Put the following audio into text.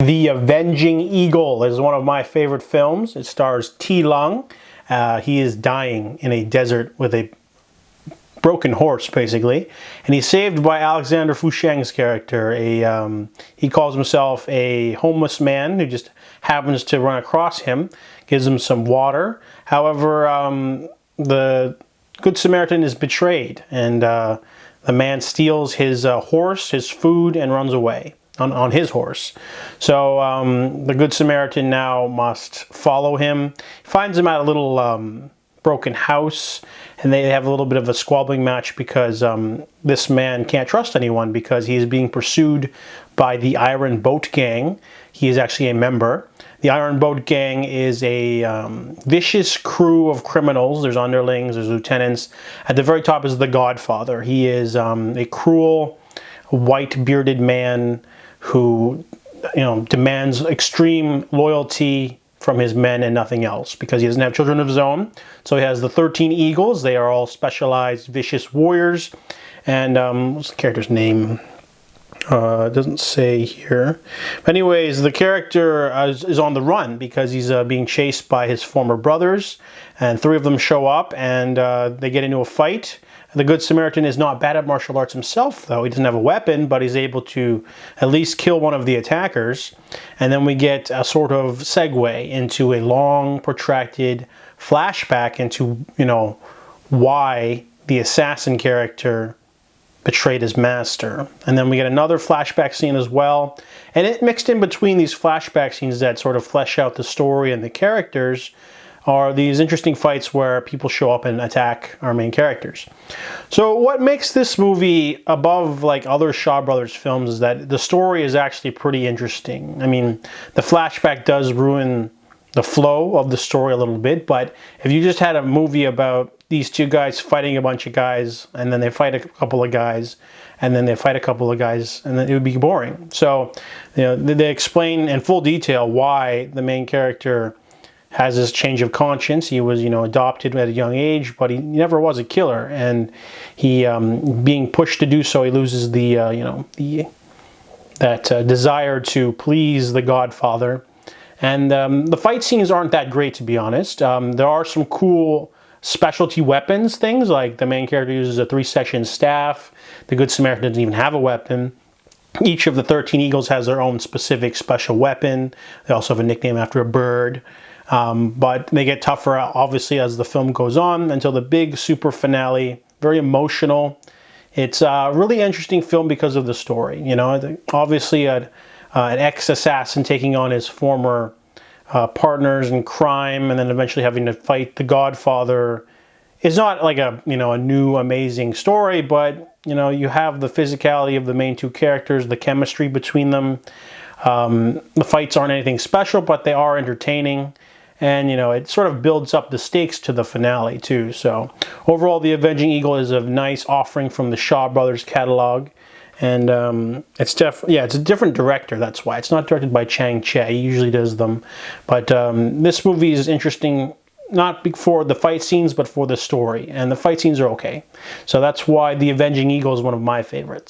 The Avenging Eagle is one of my favorite films. It stars T. Lung. He is dying in a desert with a broken horse, basically, and he's saved by Alexander Fusheng's character. He calls himself a homeless man who just happens to run across him, gives him some water. However, the Good Samaritan is betrayed, and the man steals his horse, his food, and runs away on his horse. So the Good Samaritan now must follow him. He finds him at a little broken house, and they have a little bit of a squabbling match because this man can't trust anyone because he is being pursued by the Iron Boat Gang. He is actually a member. The Iron Boat Gang is a vicious crew of criminals. There's underlings, there's lieutenants. At the very top is the Godfather. He is a cruel, white bearded man who, demands extreme loyalty from his men and nothing else because he doesn't have children of his own. So he has the 13 Eagles. They are all specialized vicious warriors. And what's the character's name? It doesn't say here. But anyways, the character is on the run because he's being chased by his former brothers, and 3 of them show up and they get into a fight. The Good Samaritan is not bad at martial arts himself, though. He doesn't have a weapon, but he's able to at least kill one of the attackers. And then we get a sort of segue into a long, protracted flashback into, why the assassin character betrayed his master. And then we get another flashback scene as well. And it mixed in between these flashback scenes that sort of flesh out the story and the characters are these interesting fights where people show up and attack our main characters. So what makes this movie above like other Shaw Brothers films is that the story is actually pretty interesting. I mean, the flashback does ruin the flow of the story a little bit, but if you just had a movie about these 2 guys fighting a bunch of guys, and then they fight a couple of guys, and then they fight a couple of guys, and then it would be boring. So, they explain in full detail why the main character has this change of conscience. He was, adopted at a young age, but he never was a killer, and he, being pushed to do so, he loses the, desire to please the Godfather. And the fight scenes aren't that great, to be honest. There are some cool specialty weapons things, like the main character uses a 3-section staff. The Good Samaritan doesn't even have a weapon. Each of the 13 Eagles has their own specific special weapon. They also have a nickname after a bird. But they get tougher, obviously, as the film goes on until the big super finale. Very emotional. It's a really interesting film because of the story. Obviously an ex-assassin taking on his former partners in crime, and then eventually having to fight the Godfather is not like a new amazing story, but you have the physicality of the main 2 characters, the chemistry between them. The fights aren't anything special, but they are entertaining, and it sort of builds up the stakes to the finale too. So overall, The Avenging Eagle is a nice offering from the Shaw Brothers catalog. And it's a different director, that's why. It's not directed by Chang Che, he usually does them. But this movie is interesting, not for the fight scenes, but for the story. And the fight scenes are okay. So that's why The Avenging Eagle is one of my favorites.